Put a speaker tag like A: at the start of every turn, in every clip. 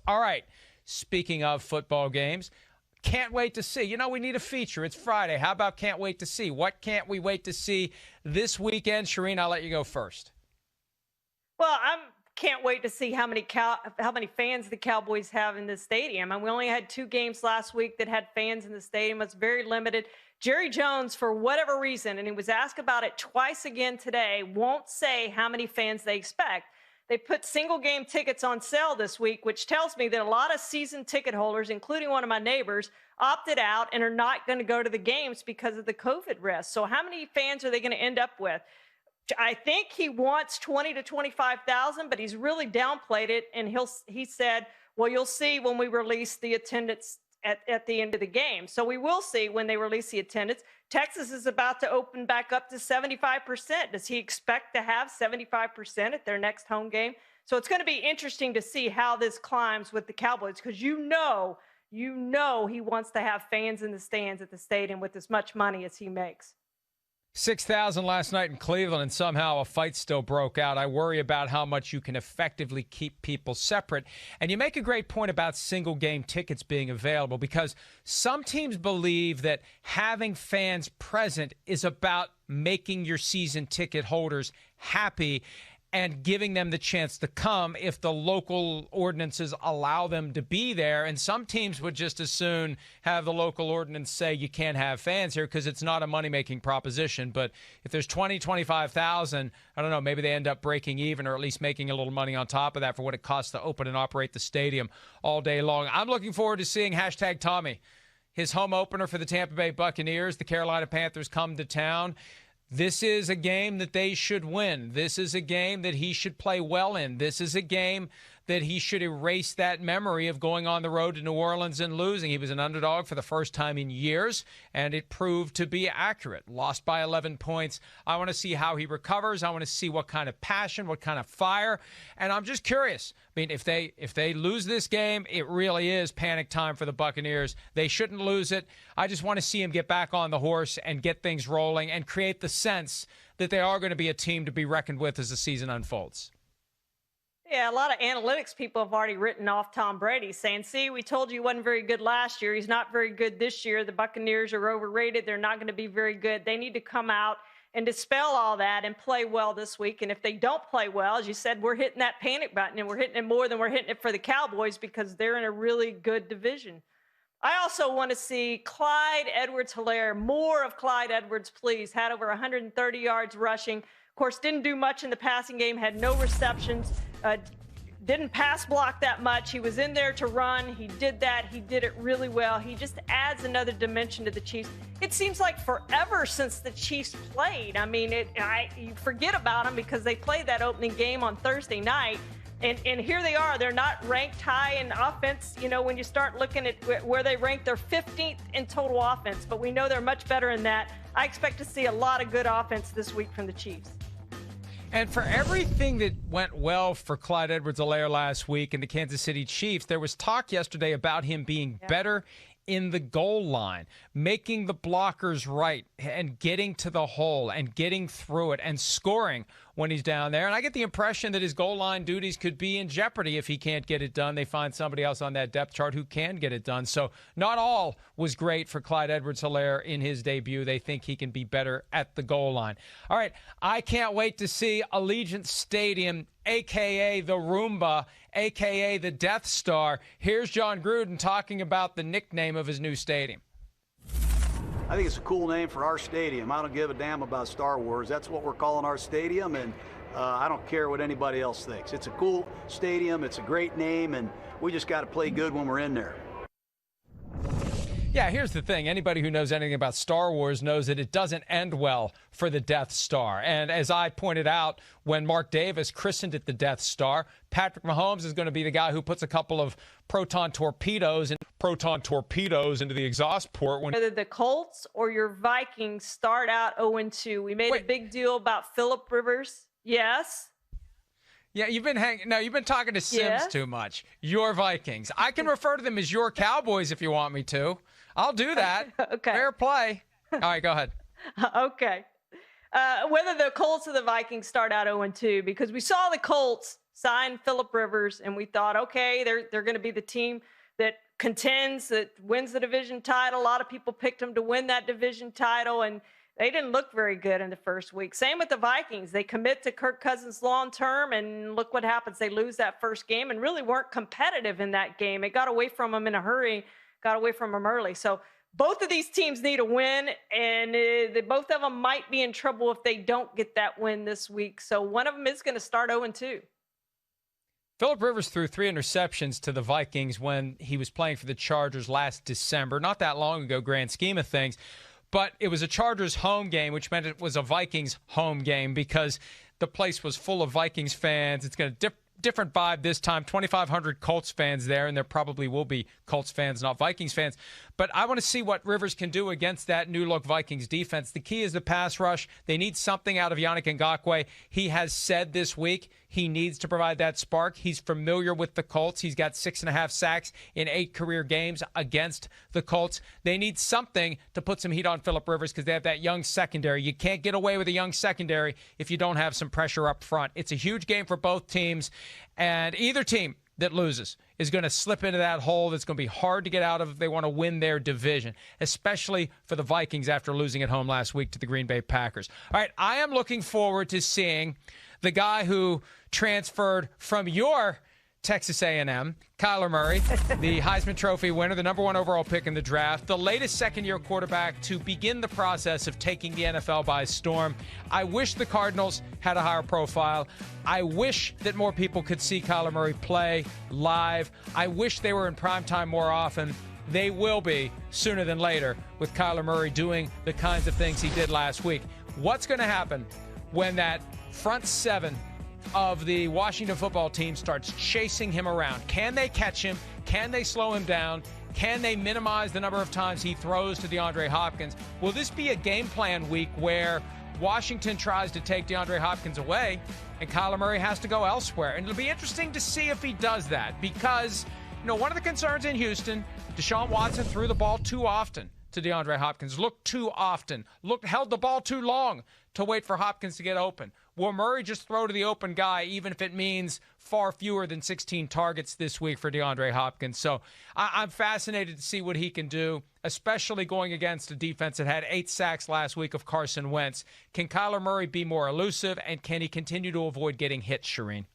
A: All right. Speaking of football games, can't wait to see. We need a feature. It's Friday. How about can't wait to see? What can't we wait to see this weekend? Charean, I'll let you go first.
B: Well, I can't wait to see how many fans the Cowboys have in this stadium. And we only had 2 games last week that had fans in the stadium. It's very limited. Jerry Jones, for whatever reason, and he was asked about it twice again today, won't say how many fans they expect. They put single-game tickets on sale this week, which tells me that a lot of season ticket holders, including one of my neighbors, opted out and are not going to go to the games because of the COVID risk. So how many fans are they going to end up with? I think he wants 20 to 25,000, but he's really downplayed it. And he said, well, you'll see when we release the attendance at the end of the game. So we will see when they release the attendance. Texas is about to open back up to 75%. Does he expect to have 75% at their next home game? So it's going to be interesting to see how this climbs with the Cowboys, because you know he wants to have fans in the stands at the stadium with as much money as he makes.
A: 6,000 last night in Cleveland, and somehow a fight still broke out. I worry about how much you can effectively keep people separate. And you make a great point about single-game tickets being available, because some teams believe that having fans present is about making your season ticket holders happy and giving them the chance to come if the local ordinances allow them to be there. And some teams would just as soon have the local ordinance say you can't have fans here because it's not a money-making proposition. But if there's 20, 25,000, I don't know, maybe they end up breaking even or at least making a little money on top of that for what it costs to open and operate the stadium all day long. I'm looking forward to seeing #Tommy, his home opener for the Tampa Bay Buccaneers. The Carolina Panthers come to town. This is a game that they should win. This is a game that he should play well in. This is a game that he should erase that memory of going on the road to New Orleans and losing. He was an underdog for the first time in years, and it proved to be accurate. Lost by 11 points. I want to see how he recovers. I want to see what kind of passion, what kind of fire. And I'm just curious. I mean, if they lose this game, it really is panic time for the Buccaneers. They shouldn't lose it. I just want to see him get back on the horse and get things rolling and create the sense that they are going to be a team to be reckoned with as the season unfolds.
B: Yeah, a lot of analytics people have already written off Tom Brady, saying, see, we told you he wasn't very good last year. He's not very good this year. The Buccaneers are overrated. They're not going to be very good. They need to come out and dispel all that and play well this week. And if they don't play well, as you said, we're hitting that panic button, and we're hitting it more than we're hitting it for the Cowboys because they're in a really good division. I also want to see Clyde Edwards-Helaire, more of Clyde Edwards, please. Had over 130 yards rushing. Of course, didn't do much in the passing game, had no receptions, didn't pass block that much. He was in there to run. He did that. He did it really well. He just adds another dimension to the Chiefs. It seems like forever since the Chiefs played. I mean, you forget about them because they played that opening game on Thursday night. And here they are. They're not ranked high in offense. You know, when you start looking at where they rank, they're 15th in total offense. But we know they're much better than that. I expect to see a lot of good offense this week from the Chiefs.
A: And for everything that went well for Clyde Edwards-Helaire last week and the Kansas City Chiefs, there was talk yesterday about him being better in the goal line, making the blockers right and getting to the hole and getting through it and scoring when he's down there. And I get the impression that his goal line duties could be in jeopardy if he can't get it done. They find somebody else on that depth chart who can get it done. So not all was great for Clyde Edwards-Helaire in his debut. They think he can be better at the goal line. All right, I can't wait to see Allegiant Stadium, a.k.a. the Roomba, a.k.a. the Death Star. Here's John Gruden talking about the nickname of his new stadium.
C: I think it's a cool name for our stadium. I don't give a damn about Star Wars. That's what we're calling our stadium, and I don't care what anybody else thinks. It's a cool stadium. It's a great name, and we just got to play good when we're in there.
A: Yeah, here's the thing. Anybody who knows anything about Star Wars knows that it doesn't end well for the Death Star. And as I pointed out, when Mark Davis christened it the Death Star, Patrick Mahomes is going to be the guy who puts a couple of proton torpedoes into the exhaust port.
B: Whether the Colts or your Vikings start out 0-2. We made a big deal about Phillip Rivers. Yes.
A: Yeah, you've been talking to Sims too much. Your Vikings. I can refer to them as your Cowboys if you want me to. I'll do that.
B: Okay.
A: Fair play. All right, go ahead.
B: Okay. Whether the Colts or the Vikings start out 0-2, because we saw the Colts signed Phillip Rivers, and we thought, okay, they're going to be the team that contends, that wins the division title. A lot of people picked them to win that division title, and they didn't look very good in the first week. Same with the Vikings. They commit to Kirk Cousins long term, and look what happens. They lose that first game and really weren't competitive in that game. It got away from them in a hurry, got away from them early. So both of these teams need a win, and both of them might be in trouble if they don't get that win this week. So one of them is going to start 0-2.
A: Phillip Rivers threw 3 interceptions to the Vikings when he was playing for the Chargers last December. Not that long ago, grand scheme of things. But it was a Chargers home game, which meant it was a Vikings home game because the place was full of Vikings fans. It's got a different vibe this time. 2,500 Colts fans there, and there probably will be Colts fans, not Vikings fans. But I want to see what Rivers can do against that new-look Vikings defense. The key is the pass rush. They need something out of Yannick Ngakoue. He has said this week he needs to provide that spark. He's familiar with the Colts. He's got 6.5 sacks in 8 career games against the Colts. They need something to put some heat on Phillip Rivers because they have that young secondary. You can't get away with a young secondary if you don't have some pressure up front. It's a huge game for both teams, and either team that loses is going to slip into that hole that's going to be hard to get out of if they want to win their division, especially for the Vikings after losing at home last week to the Green Bay Packers. All right, I am looking forward to seeing the guy who transferred from your Texas A&M, Kyler Murray, the Heisman Trophy winner, the number 1 overall pick in the draft, the latest second-year quarterback to begin the process of taking the NFL by storm. I wish the Cardinals had a higher profile. I wish that more people could see Kyler Murray play live. I wish they were in primetime more often. They will be sooner than later with Kyler Murray doing the kinds of things he did last week. What's going to happen when that front 7 of the Washington football team starts chasing him around? Can they catch him? Can they slow him down? Can they minimize the number of times he throws to DeAndre Hopkins? Will this be a game plan week where Washington tries to take DeAndre Hopkins away and Kyler Murray has to go elsewhere? And it'll be interesting to see if he does that because, one of the concerns in Houston, Deshaun Watson threw the ball too often to DeAndre Hopkins, looked too often, held the ball too long to wait for Hopkins to get open. Will Murray just throw to the open guy, even if it means far fewer than 16 targets this week for DeAndre Hopkins? So I'm fascinated to see what he can do, especially going against a defense that had 8 sacks last week of Carson Wentz. Can Kyler Murray be more elusive, and can he continue to avoid getting hit, Charean?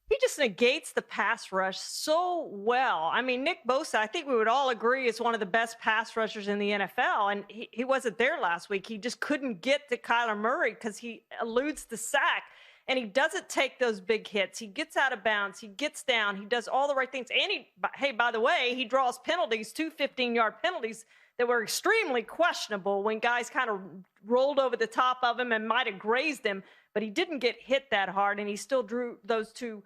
B: He just negates the pass rush so well. I mean, Nick Bosa, I think we would all agree, is one of the best pass rushers in the NFL. And he wasn't there last week. He just couldn't get to Kyler Murray because he eludes the sack. And he doesn't take those big hits. He gets out of bounds. He gets down. He does all the right things. And by the way, he draws penalties, 2 15-yard penalties that were extremely questionable when guys kind of rolled over the top of him and might have grazed him. But he didn't get hit that hard, and he still drew those 2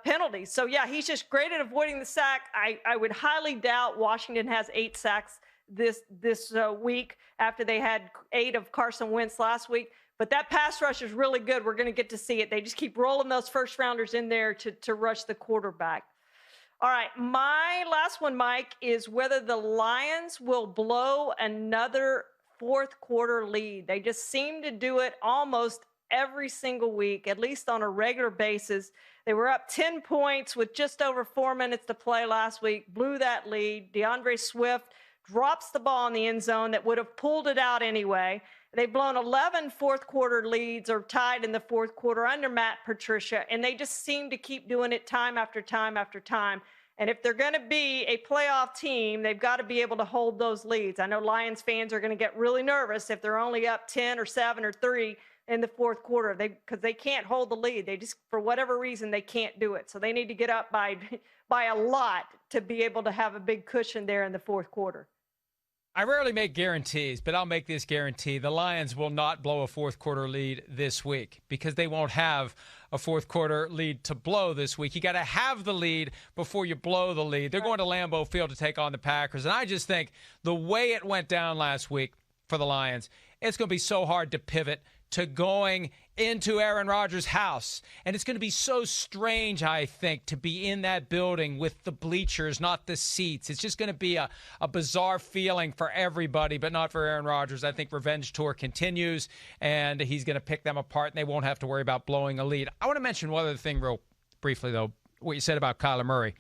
B: penalties. So, yeah, he's just great at avoiding the sack. I would highly doubt Washington has 8 sacks this week after they had 8 of Carson Wentz last week. But that pass rush is really good. We're going to get to see it. They just keep rolling those first-rounders in there to rush the quarterback. All right, my last one, Mike, is whether the Lions will blow another fourth-quarter lead. They just seem to do it almost every single week, at least on a regular basis. They were up 10 points with just over 4 minutes to play last week, blew that lead. DeAndre Swift drops the ball in the end zone that would have pulled it out anyway. They've blown 11 fourth-quarter leads or tied in the fourth quarter under Matt Patricia, and they just seem to keep doing it time after time after time. And if they're going to be a playoff team, they've got to be able to hold those leads. I know Lions fans are going to get really nervous if they're only up 10 or 7 or 3 in the fourth quarter because they can't hold the lead. They just, for whatever reason, they can't do it. So they need to get up by a lot to be able to have a big cushion there in the fourth quarter.
A: I rarely make guarantees, but I'll make this guarantee. The Lions will not blow a fourth-quarter lead this week because they won't have a fourth-quarter lead to blow this week. You got to have the lead before you blow the lead. They're going to Lambeau Field to take on the Packers, and I just think the way it went down last week for the Lions, it's going to be so hard to pivot, to going into Aaron Rodgers' house. And it's going to be so strange, I think, to be in that building with the bleachers, not the seats. It's just going to be a bizarre feeling for everybody, but not for Aaron Rodgers. I think revenge tour continues, and he's going to pick them apart, and they won't have to worry about blowing a lead. I want to mention one other thing real briefly, though, what you said about Kyler Murray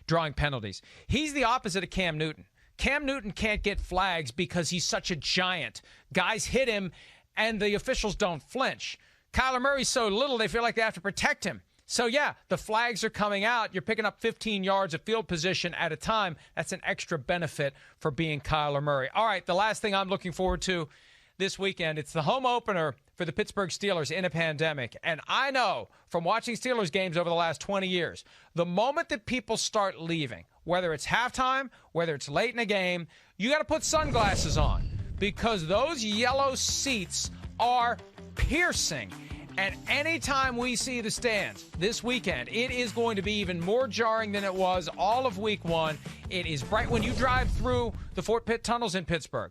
A: drawing penalties. He's the opposite of Cam Newton. Cam Newton can't get flags because he's such a giant. Guys hit him, and the officials don't flinch. Kyler Murray's so little, they feel like they have to protect him. So, yeah, the flags are coming out. You're picking up 15 yards of field position at a time. That's an extra benefit for being Kyler Murray. All right, the last thing I'm looking forward to this weekend, it's the home opener for the Pittsburgh Steelers in a pandemic. And I know from watching Steelers games over the last 20 years, the moment that people start leaving, whether it's halftime, whether it's late in a game, you got to put sunglasses on because those yellow seats are piercing. And anytime we see the stands this weekend, it is going to be even more jarring than it was all of week one. It is bright. When you drive through the Fort Pitt tunnels in Pittsburgh,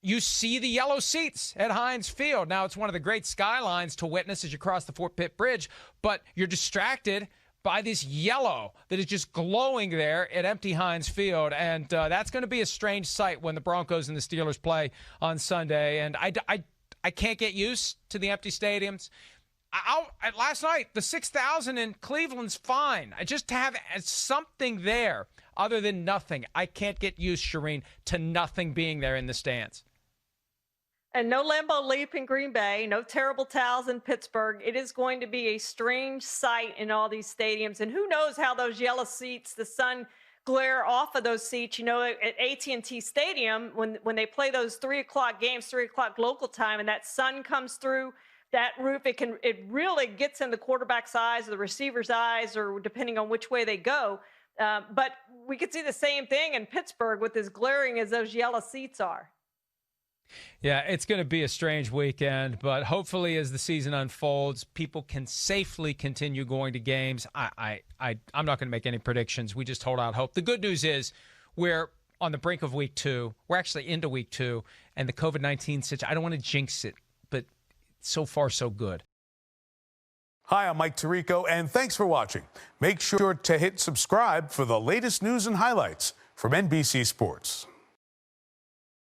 A: you see the yellow seats at Heinz Field. Now, it's one of the great skylines to witness as you cross the Fort Pitt Bridge, but you're distracted by this yellow that is just glowing there at empty Heinz Field. And that's going to be a strange sight when the Broncos and the Steelers play on Sunday. And I can't get used to the empty stadiums. Last night, the 6,000 in Cleveland's fine. I just have something there other than nothing. I can't get used, Charean, to nothing being there in the stands.
B: And no Lambeau Leap in Green Bay, no terrible towels in Pittsburgh. It is going to be a strange sight in all these stadiums. And who knows how those yellow seats, the sun glare off of those seats. You know, at AT&T Stadium, when they play those 3 o'clock games, 3 o'clock local time, and that sun comes through that roof, it really gets in the quarterback's eyes or the receiver's eyes, or depending on which way they go. But we could see the same thing in Pittsburgh with as glaring as those yellow seats are.
A: Yeah, it's going to be a strange weekend, but hopefully as the season unfolds, people can safely continue going to games. I'm not going to make any predictions. We just hold out hope. The good news is we're on the brink of week 2. We're actually into week 2, and the COVID-19 situation, I don't want to jinx it, but so far so good.
D: Hi, I'm Mike Tirico, and thanks for watching. Make sure to hit subscribe for the latest news and highlights from NBC Sports.